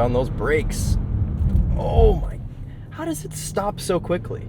on those brakes. Oh my, how does it stop so quickly?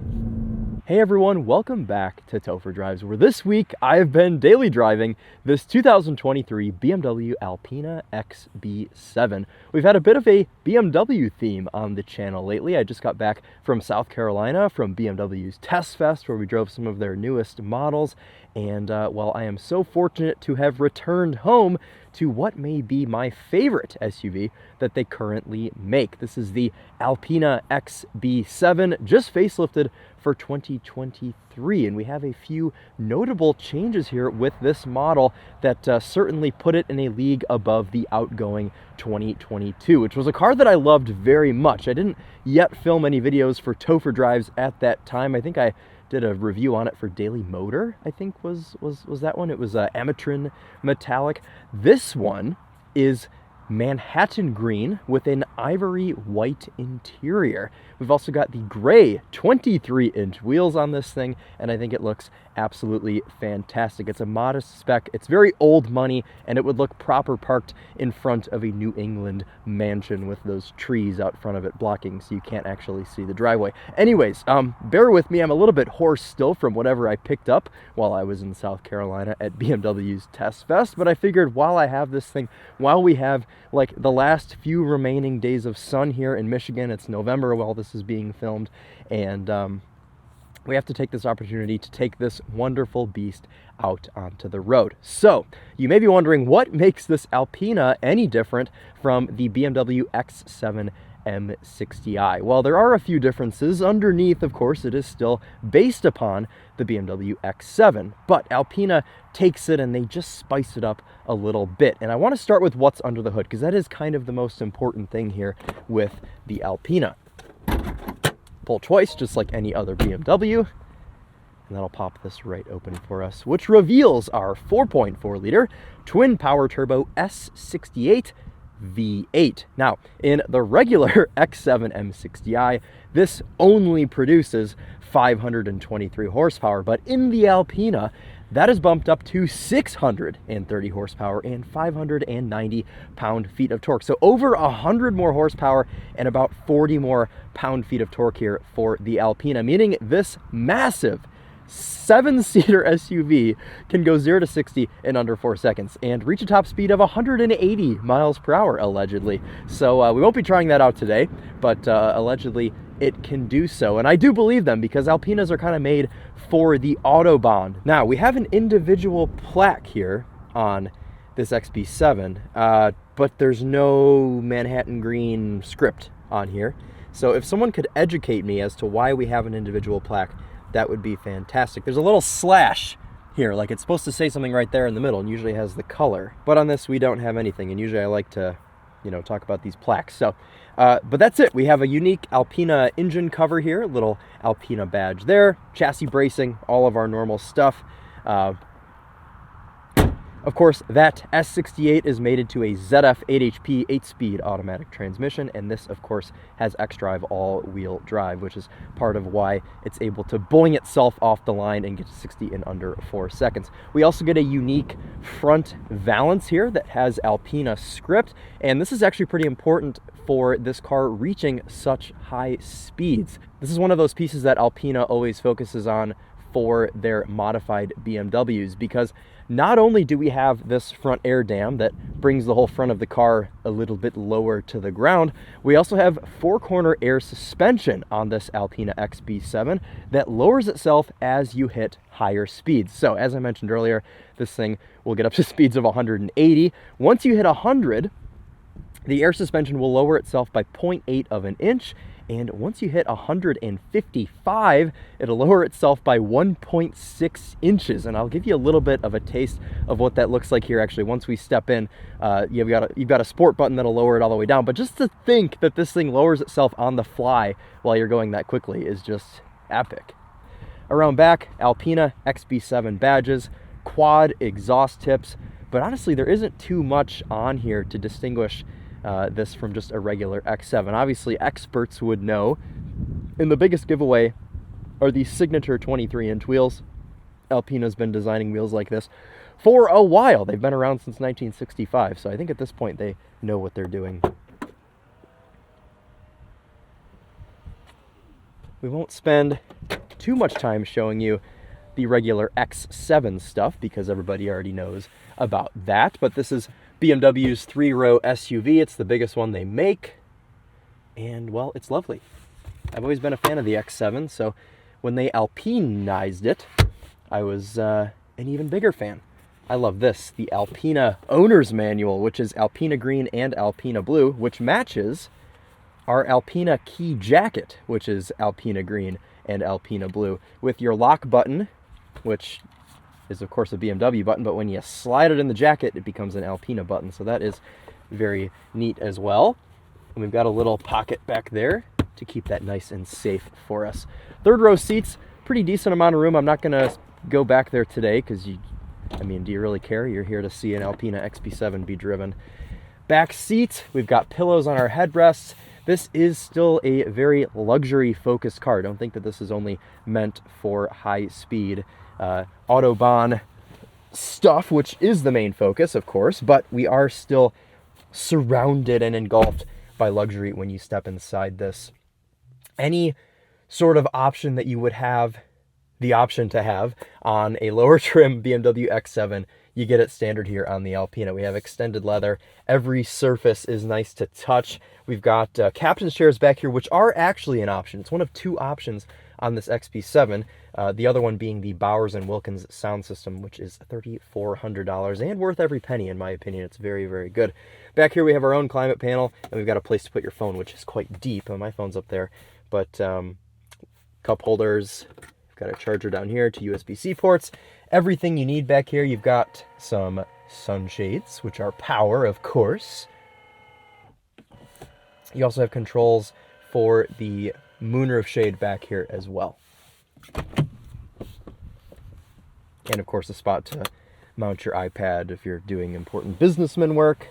Hey everyone, welcome back to Topher Drives, where this week I've been daily driving this 2023 BMW Alpina XB7. We've had a bit of a BMW theme on the channel lately. I just got back from South Carolina from BMW's Test Fest, where we drove some of their newest models. And well, I am so fortunate to have returned home to what may be my favorite SUV that they currently make. This is the Alpina XB7, just facelifted for 2023, and we have a few notable changes here with this model that certainly put it in a league above the outgoing 2022, which was a car that I loved very much. I didn't yet film any videos for Topher Drives at that time. I think I did a review on it for Daily Motor, I think was that one. It was Amatrin Metallic. This one is Manhattan green with an ivory white interior. We've also got the gray 23-inch wheels on this thing, and I think it looks absolutely fantastic. It's a modest spec, it's very old money, and it would look proper parked in front of a New England mansion with those trees out front of it blocking so you can't actually see the driveway. Anyways, bear with me, I'm a little bit hoarse still from whatever I picked up while I was in South Carolina at BMW's Test Fest, but I figured while I have this thing, while we have like the last few remaining days of sun here in Michigan, it's November while this is being filmed, and we have to take this opportunity to take this wonderful beast out onto the road. So you may be wondering what makes this Alpina any different from the BMW X7 M60i. Well, there are a few differences. Underneath, of course, it is still based upon the BMW X7, but Alpina takes it and they just spice it up a little bit. And I want to start with what's under the hood, because that is kind of the most important thing here with the Alpina. Pull twice, just like any other BMW, and that'll pop this right open for us, which reveals our 4.4 liter twin power turbo S68 V8. Now, in the regular X7 M60i, this only produces 523 horsepower, but in the Alpina, that is bumped up to 630 horsepower and 590 pound-feet of torque. So over 100 more horsepower and about 40 more pound-feet of torque here for the Alpina, meaning this massive 7-seater SUV can go 0 to 60 in under 4 seconds and reach a top speed of 180 miles per hour, allegedly. So we won't be trying that out today, but allegedly it can do so. And I do believe them, because Alpinas are kind of made for the Autobahn. Now, we have an individual plaque here on this XB7, but there's no Manhattan green script on here. So if someone could educate me as to why we have an individual plaque, that would be fantastic. There's a little slash here, like it's supposed to say something right there in the middle, and usually has the color. But on this, we don't have anything, and usually I like to, you know, talk about these plaques. So, but that's it. We have a unique Alpina engine cover here, little Alpina badge there, chassis bracing, all of our normal stuff. Of course, that S68 is mated to a ZF 8HP 8-speed automatic transmission, and this, of course, has xDrive all-wheel drive, which is part of why it's able to boing itself off the line and get to 60 in under 4 seconds. We also get a unique front valance here that has Alpina script, and this is actually pretty important for this car reaching such high speeds. This is one of those pieces that Alpina always focuses on for their modified BMWs, because not only do we have this front air dam that brings the whole front of the car a little bit lower to the ground, we also have 4-corner air suspension on this Alpina XB7 that lowers itself as you hit higher speeds. So as I mentioned earlier, this thing will get up to speeds of 180. Once you hit 100, the air suspension will lower itself by 0.8 of an inch, and once you hit 155, it'll lower itself by 1.6 inches. And I'll give you a little bit of a taste of what that looks like here. Actually, once we step in, you've got a sport button that'll lower it all the way down. But just to think that this thing lowers itself on the fly while you're going that quickly is just epic. Around back, Alpina XB7 badges, quad exhaust tips, but honestly, there isn't too much on here to distinguish this from just a regular X7. Obviously, experts would know. And the biggest giveaway are these signature 23-inch wheels. Alpina's been designing wheels like this for a while. They've been around since 1965, so I think at this point they know what they're doing. we won't spend too much time showing you the regular X7 stuff because everybody already knows about that. But this is BMW's 3-row SUV. It's the biggest one they make. And, well, it's lovely. I've always been a fan of the X7, so when they Alpinized it, I was an even bigger fan. I love this, the Alpina Owner's Manual, which is Alpina Green and Alpina Blue, which matches our Alpina Key Jacket, which is Alpina Green and Alpina Blue, with your lock button, which is, of course, a BMW button, but when you slide it in the jacket, it becomes an Alpina button, so that is very neat as well. And we've got a little pocket back there to keep that nice and safe for us. Third row seats, pretty decent amount of room. I'm not going to go back there today because do you really care? You're here to see an Alpina XB7 be driven. Back seat, we've got pillows on our headrests. This is still a very luxury-focused car. Don't think that this is only meant for high-speed Autobahn stuff, which is the main focus, of course, but we are still surrounded and engulfed by luxury when you step inside this. Any sort of option that you would have the option to have on a lower trim BMW X7, you get it standard here on the Alpina. We have extended leather. Every surface is nice to touch. We've got captain's chairs back here, which are actually an option. It's one of two options on this XB7, the other one being the Bowers & Wilkins sound system, which is $3,400 and worth every penny, in my opinion. It's very, very good. Back here we have our own climate panel, and we've got a place to put your phone, which is quite deep. My phone's up there, but cup holders. Got a charger down here, two USB-C ports. Everything you need back here. You've got some sunshades, which are power, of course. You also have controls for the moonroof shade back here as well. And, of course, a spot to mount your iPad if you're doing important businessman work.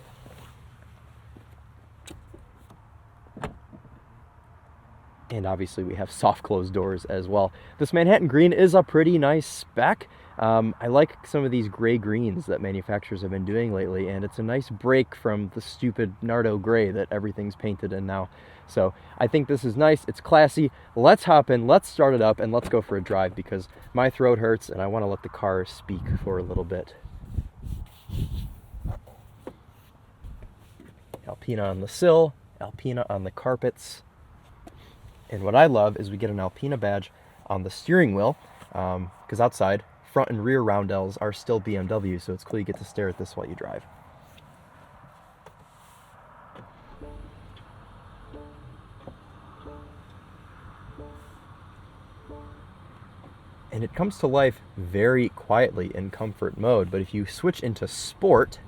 And obviously we have soft closed doors as well. This Manhattan green is a pretty nice spec. I like some of these gray greens that manufacturers have been doing lately, and it's a nice break from the stupid Nardo gray that everything's painted in now. So I think this is nice. It's classy. Let's hop in, let's start it up, and let's go for a drive because my throat hurts and I want to let the car speak for a little bit. Alpina on the sill, Alpina on the carpets. And what I love is we get an Alpina badge on the steering wheel, because outside, front and rear roundels are still BMW, so it's cool you get to stare at this while you drive. And it comes to life very quietly in comfort mode, but if you switch into sport,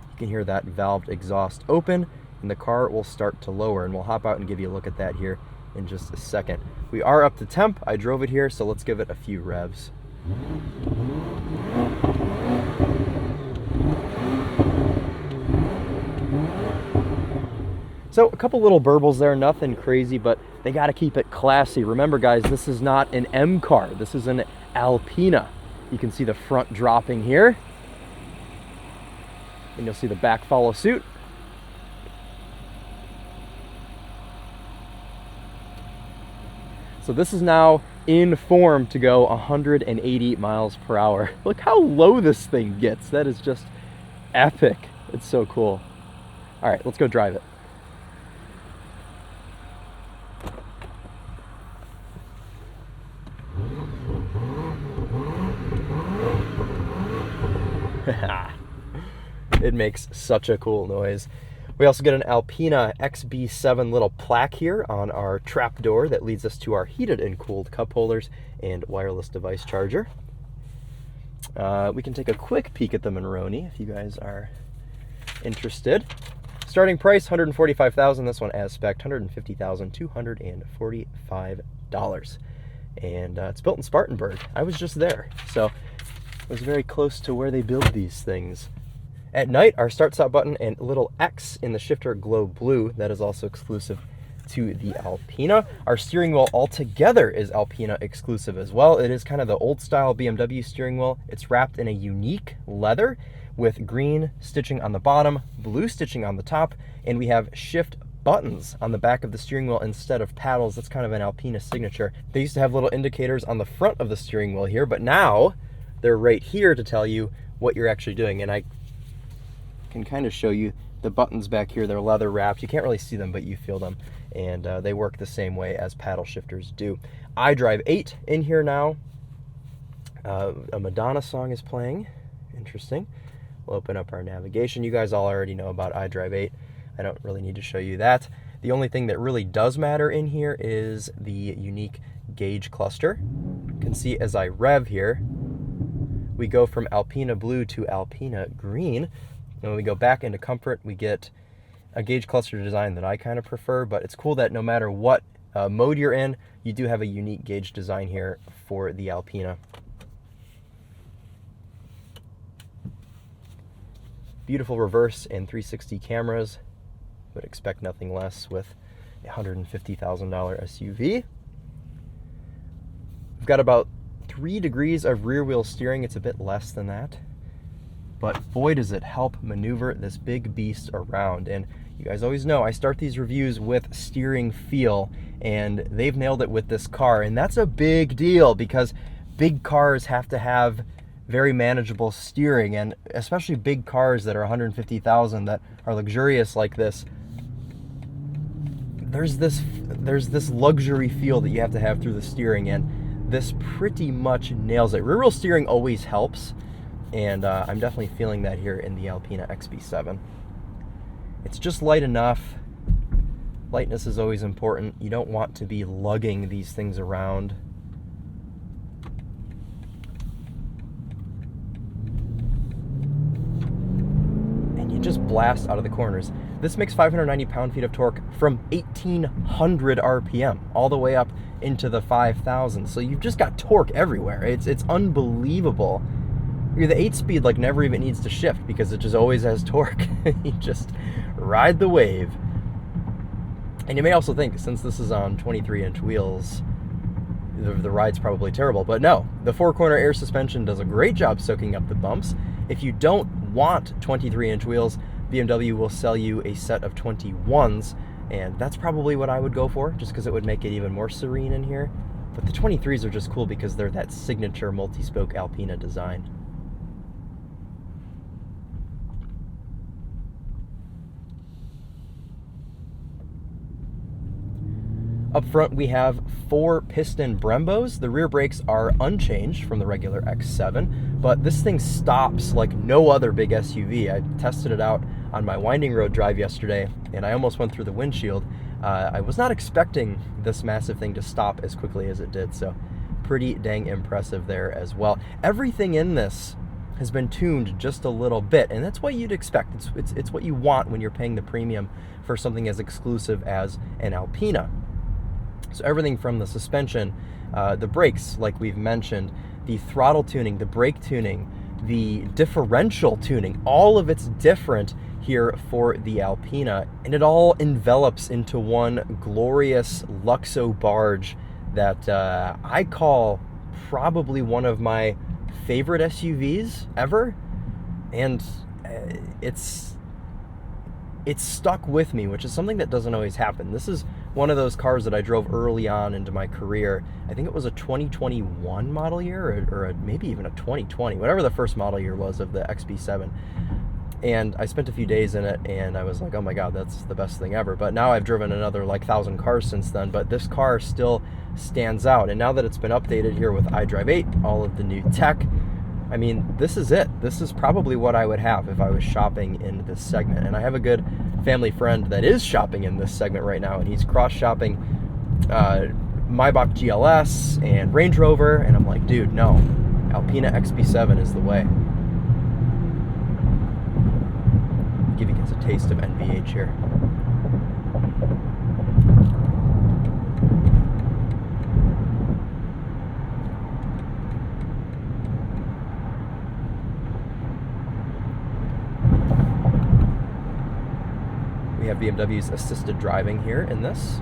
you can hear that valved exhaust open, and the car will start to lower, and we'll hop out and give you a look at that here in just a second. We are up to temp. I drove it here, so let's give it a few revs. So a couple little burbles there, nothing crazy, but they got to keep it classy. Remember, guys, this is not an M car. This is an Alpina. You can see the front dropping here, and you'll see the back follow suit. So this is now in form to go 180 miles per hour. Look how low this thing gets. That is just epic. It's so cool. All right, let's go drive it. It makes such a cool noise. We also get an Alpina XB7 little plaque here on our trap door that leads us to our heated and cooled cup holders and wireless device charger. We can take a quick peek at the Monroney if you guys are interested. Starting price, $145,000. This one as spec, $150,245. And it's built in Spartanburg. I was just there, so it was very close to where they build these things. At night, our start-stop button and little X in the shifter glow blue. That is also exclusive to the Alpina. Our steering wheel altogether is Alpina exclusive as well. It is kind of the old-style BMW steering wheel. It's wrapped in a unique leather with green stitching on the bottom, blue stitching on the top, and we have shift buttons on the back of the steering wheel instead of paddles. That's kind of an Alpina signature. They used to have little indicators on the front of the steering wheel here, but now they're right here to tell you what you're actually doing. And I can kind of show you the buttons back here. They're leather wrapped. You can't really see them, but you feel them. And they work the same way as paddle shifters do. iDrive 8 in here now. A Madonna song is playing. Interesting. We'll open up our navigation. You guys all already know about iDrive 8. I don't really need to show you that. The only thing that really does matter in here is the unique gauge cluster. You can see as I rev here, we go from Alpina blue to Alpina green. And when we go back into comfort, we get a gauge cluster design that I kind of prefer, but it's cool that no matter what mode you're in, you do have a unique gauge design here for the Alpina. Beautiful reverse and 360 cameras. Would expect nothing less with a $150,000 SUV. We've got about 3 degrees of rear wheel steering. It's a bit less than that, but boy does it help maneuver this big beast around. And you guys always know I start these reviews with steering feel, and they've nailed it with this car. And that's a big deal because big cars have to have very manageable steering, and especially big cars that are 150,000 that are luxurious like this. There's this luxury feel that you have to have through the steering, and this pretty much nails it. Rear wheel steering always helps, and I'm definitely feeling that here in the Alpina XB7. It's just light enough. Lightness is always important. You don't want to be lugging these things around. Just blast out of the corners. This makes 590 pound-feet of torque from 1800 RPM all the way up into the 5,000. So you've just got torque everywhere. It's unbelievable. The 8-speed like never even needs to shift because it just always has torque. You just ride the wave. And you may also think, since this is on 23-inch wheels, the ride's probably terrible, but no. The 4-corner air suspension does a great job soaking up the bumps. If you don't want 23-inch wheels, BMW will sell you a set of 21s, and that's probably what I would go for, just because it would make it even more serene in here. But the 23s are just cool because they're that signature multi-spoke Alpina design. Up front, we have 4 piston Brembos. The rear brakes are unchanged from the regular X7, but this thing stops like no other big SUV. I tested it out on my winding road drive yesterday, and I almost went through the windshield. I was not expecting this massive thing to stop as quickly as it did, so pretty dang impressive there as well. Everything in this has been tuned just a little bit, and that's what you'd expect. It's what you want when you're paying the premium for something as exclusive as an Alpina. So everything from the suspension, the brakes, like we've mentioned, the throttle tuning, the brake tuning, the differential tuning, all of it's different here for the Alpina, and it all envelops into one glorious Luxo barge that I call probably one of my favorite SUVs ever, and it's stuck with me, which is something that doesn't always happen. This is one of those cars that I drove early on into my career. I think it was a 2021 model year, or maybe even a 2020, whatever the first model year was of the XB7. And I spent a few days in it, and I was like, oh my God, that's the best thing ever. But now I've driven another like 1,000 cars since then, but this car still stands out. And now that it's been updated here with iDrive 8, all of the new tech, I mean, this is it. This is probably what I would have if I was shopping in this segment. And I have a good family friend that is shopping in this segment right now, and he's cross-shopping Maybach GLS and Range Rover, and I'm like, dude, no. Alpina XB7 is the way. Give you guys a taste of NVH here. We have BMW's assisted driving here in this.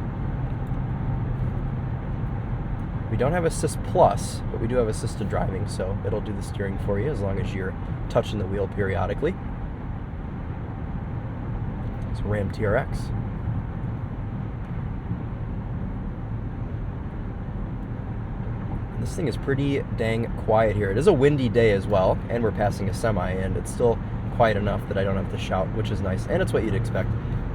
We don't have Assist Plus, but we do have assisted driving, so it'll do the steering for you as long as you're touching the wheel periodically. It's Ram TRX. This thing is pretty dang quiet here. It is a windy day as well, and we're passing a semi, and it's still quiet enough that I don't have to shout, which is nice, and it's what you'd expect.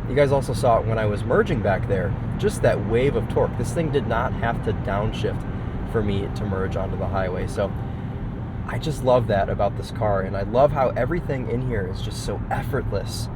You guys also saw it when I was merging back there, just that wave of torque. This thing did not have to downshift for me to merge onto the highway, so I just love that about this car, and I love how everything in here is just so effortless.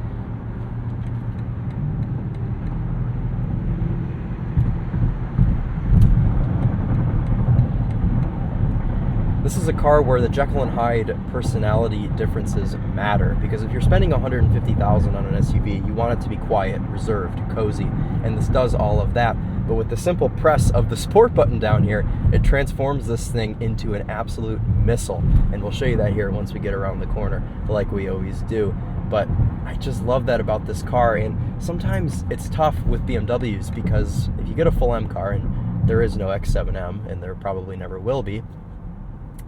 This is a car where the Jekyll and Hyde personality differences matter, because if you're spending $150,000 on an SUV, you want it to be quiet, reserved, cozy, and this does all of that. But with the simple press of the sport button down here, it transforms this thing into an absolute missile, and we'll show you that here once we get around the corner, like we always do. But I just love that about this car, and sometimes it's tough with BMWs, because if you get a full M car, and there is no X7M, and there probably never will be,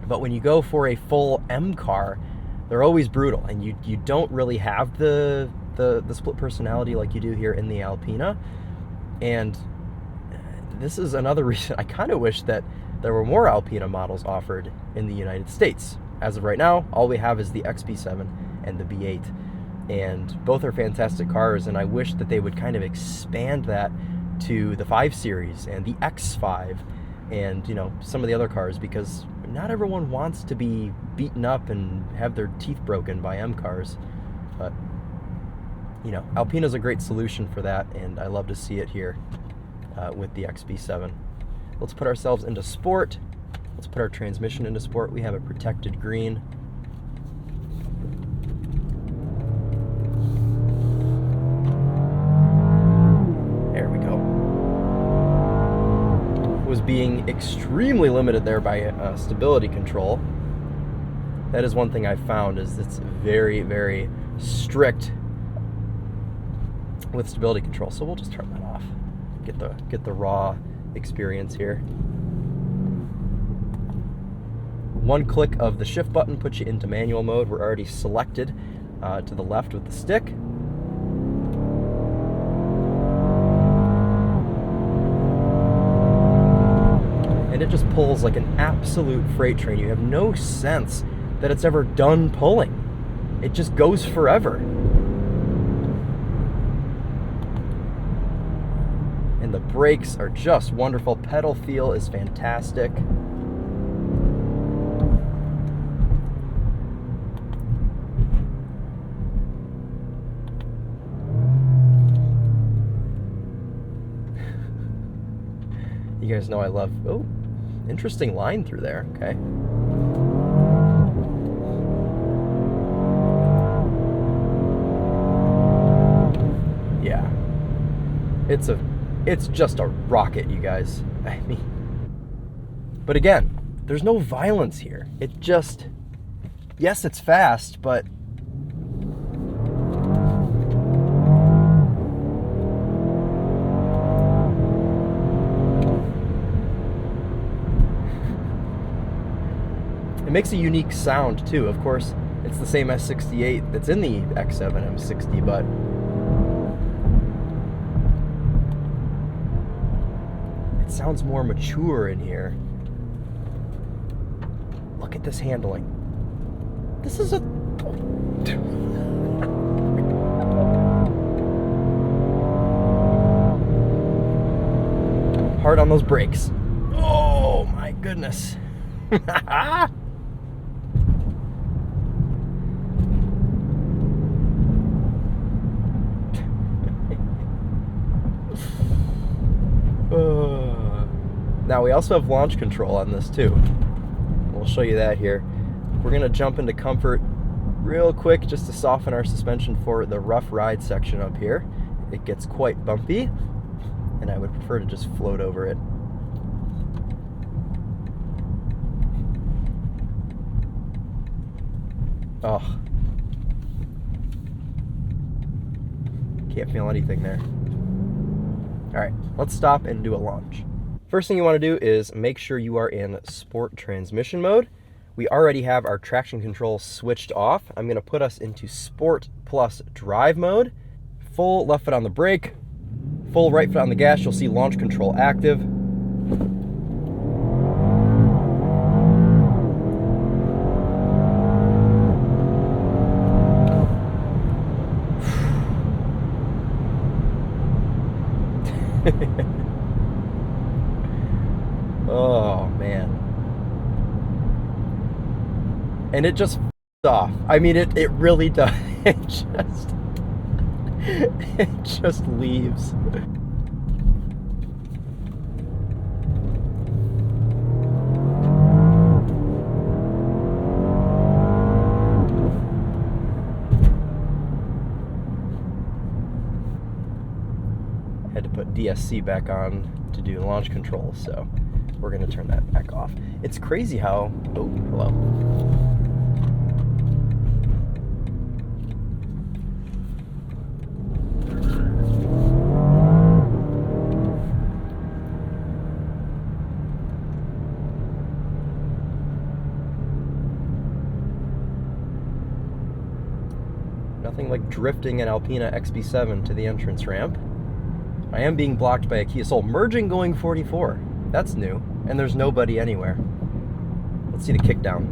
but when you go for a full M car, they're always brutal, and you don't really have the split personality like you do here in the Alpina. And this is another reason I kind of wish that there were more Alpina models offered in the United States. As of right now, all we have is the XB7 and the B8, and both are fantastic cars, and I wish that they would kind of expand that to the 5 Series and the X5 and, you know, some of the other cars, because not everyone wants to be beaten up and have their teeth broken by M cars. But, you know, Alpina's a great solution for that, and I love to see it here with the XB7. Let's put ourselves into sport. Let's put our transmission into sport. We have a protected green. Was being extremely limited there by stability control. That is one thing I've found, is it's very, very strict with stability control. So we'll just turn that off. Get the raw experience here. One click of the shift button puts you into manual mode. We're already selected to the left with the stick. It just pulls like an absolute freight train. You have no sense that it's ever done pulling. It just goes forever. And the brakes are just wonderful. Pedal feel is fantastic. You guys know I love... Oh. Interesting line through there. Okay. Yeah. It's just a rocket, you guys. I mean, but again, there's no violence here. It just, yes, it's fast, but it makes a unique sound too. Of course, it's the same S68 that's in the X7 M60, but it sounds more mature in here. Look at this handling. This is a... Hard on those brakes. Oh my goodness. Now we also have launch control on this too. We'll show you that here. We're gonna jump into comfort real quick just to soften our suspension for the rough ride section up here. It gets quite bumpy, and I would prefer to just float over it. Oh. Can't feel anything there. All right, let's stop and do a launch. First thing you want to do is make sure you are in sport transmission mode. We already have our traction control switched off. I'm going to put us into sport plus drive mode. Full left foot on the brake, full right foot on the gas. You'll see launch control active. man. And it just off. I mean, it really does. It just leaves. Had to put DSC back on to do launch control, so we're gonna turn that back off. It's crazy how, oh, hello. Nothing like drifting an Alpina XB7 to the entrance ramp. I am being blocked by a Kia Soul. Merging going 44. That's new. And there's nobody anywhere. Let's see the kickdown.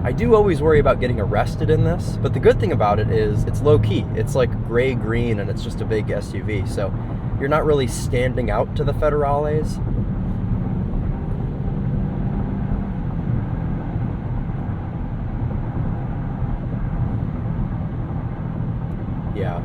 I do always worry about getting arrested in this, but the good thing about it is it's low key. It's like gray-green and it's just a big SUV, so you're not really standing out to the federales. Yeah.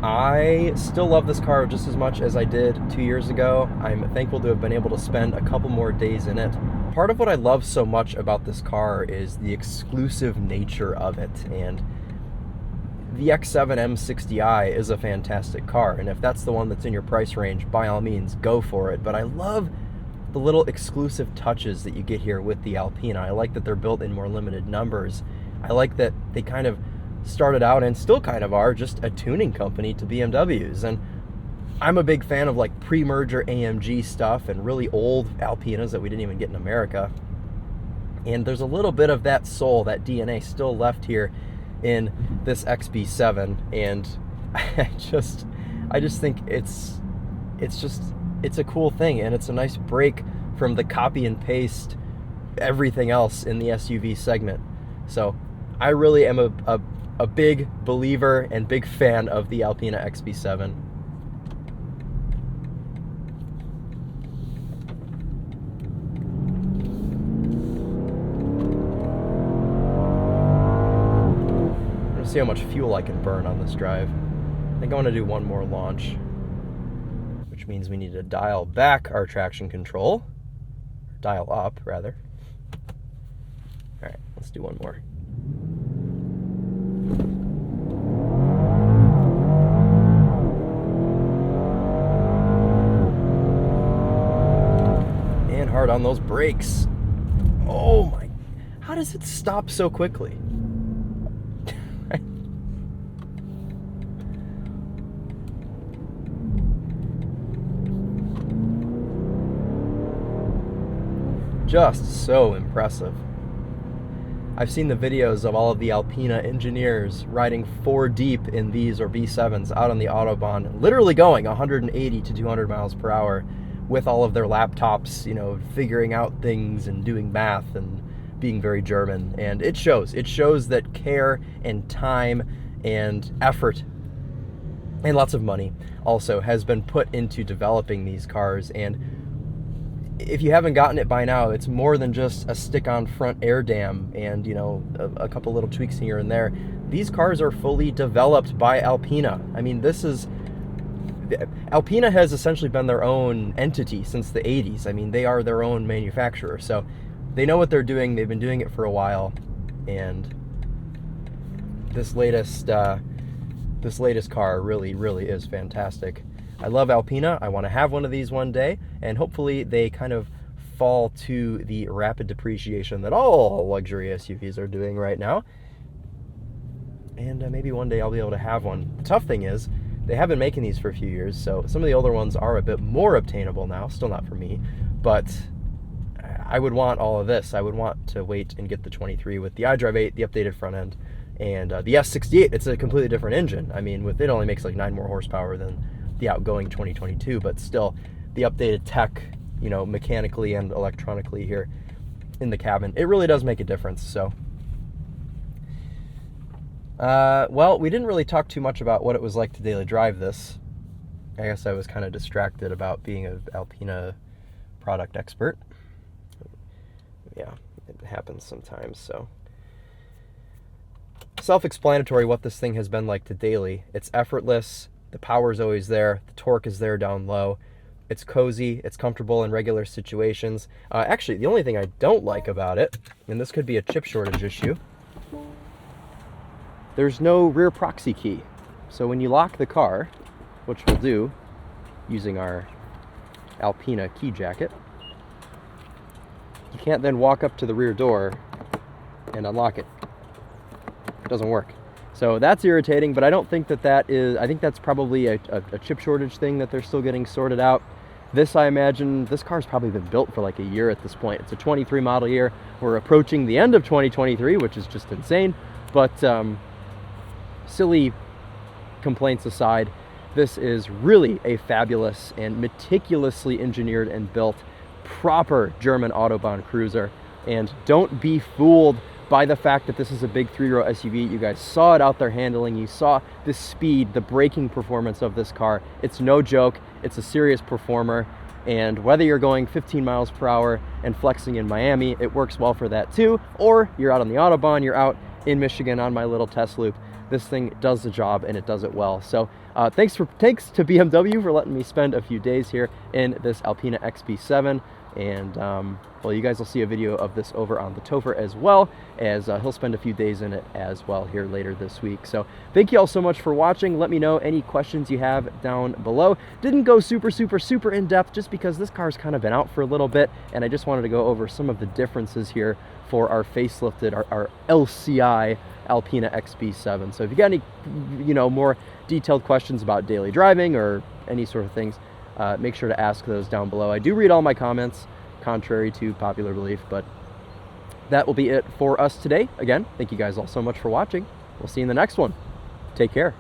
I still love this car just as much as I did 2 years ago. I'm thankful to have been able to spend a couple more days in it. Part of what I love so much about this car is the exclusive nature of it, and the X7 M60i is a fantastic car, and if that's the one that's in your price range, by all means, go for it. But I love the little exclusive touches that you get here with the Alpina. I like that they're built in more limited numbers. I like that they kind of started out, and still kind of are, just a tuning company to BMWs. And I'm a big fan of like pre-merger AMG stuff and really old Alpinas that we didn't even get in America. And there's a little bit of that soul, that DNA still left here in this XB7. And I just think it's a cool thing, and it's a nice break from the copy and paste everything else in the SUV segment. So I really am a big believer and big fan of the Alpina XB7. I'm gonna see how much fuel I can burn on this drive. I think I want to do one more launch, which means we need to dial back our traction control. Dial up, rather. All right, let's do one more. And hard on those brakes. Oh my, how does it stop so quickly? Just so impressive. I've seen the videos of all of the Alpina engineers riding 4 deep in these or B7s out on the Autobahn, literally going 180 to 200 miles per hour with all of their laptops, you know, figuring out things and doing math and being very German. And it shows. It shows that care and time and effort and lots of money also has been put into developing these cars. And if you haven't gotten it by now, it's more than just a stick-on front air dam and, you know, a couple little tweaks here and there. These cars are fully developed by Alpina. I mean, Alpina has essentially been their own entity since the 80s. I mean, they are their own manufacturer, so they know what they're doing. They've been doing it for a while, and this latest car really, really is fantastic. I love Alpina. I want to have one of these one day, and hopefully they kind of fall to the rapid depreciation that all luxury SUVs are doing right now. And maybe one day I'll be able to have one. The tough thing is, they have been making these for a few years, so some of the older ones are a bit more obtainable now. Still not for me, but I would want all of this. I would want to wait and get the 23 with the iDrive 8, the updated front end, and the S68. It's a completely different engine. I mean, it only makes like 9 more horsepower than the outgoing 2022, but still the updated tech, you know, mechanically and electronically here in the cabin, it really does make a difference. So Well, we didn't really talk too much about what it was like to daily drive this. I guess I was kind of distracted about being an Alpina product expert. Yeah, it happens sometimes, so. Self-explanatory what this thing has been like to daily. It's effortless, the power's always there, the torque is there down low. It's cozy, it's comfortable in regular situations. Actually, the only thing I don't like about it, and this could be a chip shortage issue, there's no rear proxy key. So when you lock the car, which we'll do using our Alpina key jacket, you can't then walk up to the rear door and unlock it. It doesn't work. So that's irritating, but I don't think that is, I think that's probably a chip shortage thing that they're still getting sorted out. This, I imagine, this car's probably been built for like a year at this point. It's a 23 model year. We're approaching the end of 2023, which is just insane. But silly complaints aside, this is really a fabulous and meticulously engineered and built proper German Autobahn cruiser. And don't be fooled by the fact that this is a big 3-row SUV. You guys saw it out there handling. You saw the speed, the braking performance of this car. It's no joke. It's a serious performer. And whether you're going 15 miles per hour and flexing in Miami, it works well for that too. Or you're out on the Autobahn, you're out in Michigan on my little test loop. This thing does the job and it does it well. So thanks to BMW for letting me spend a few days here in this Alpina XB7. And well, you guys will see a video of this over on TheTopher as well, as he'll spend a few days in it as well here later this week. So thank you all so much for watching. Let me know any questions you have down below. Didn't go super in depth just because this car's kind of been out for a little bit, and I just wanted to go over some of the differences here for our facelifted, our LCI Alpina XB7. So if you got any, more detailed questions about daily driving or any sort of things, make sure to ask those down below. I do read all my comments, contrary to popular belief, but that will be it for us today. Again, thank you guys all so much for watching. We'll see you in the next one. Take care.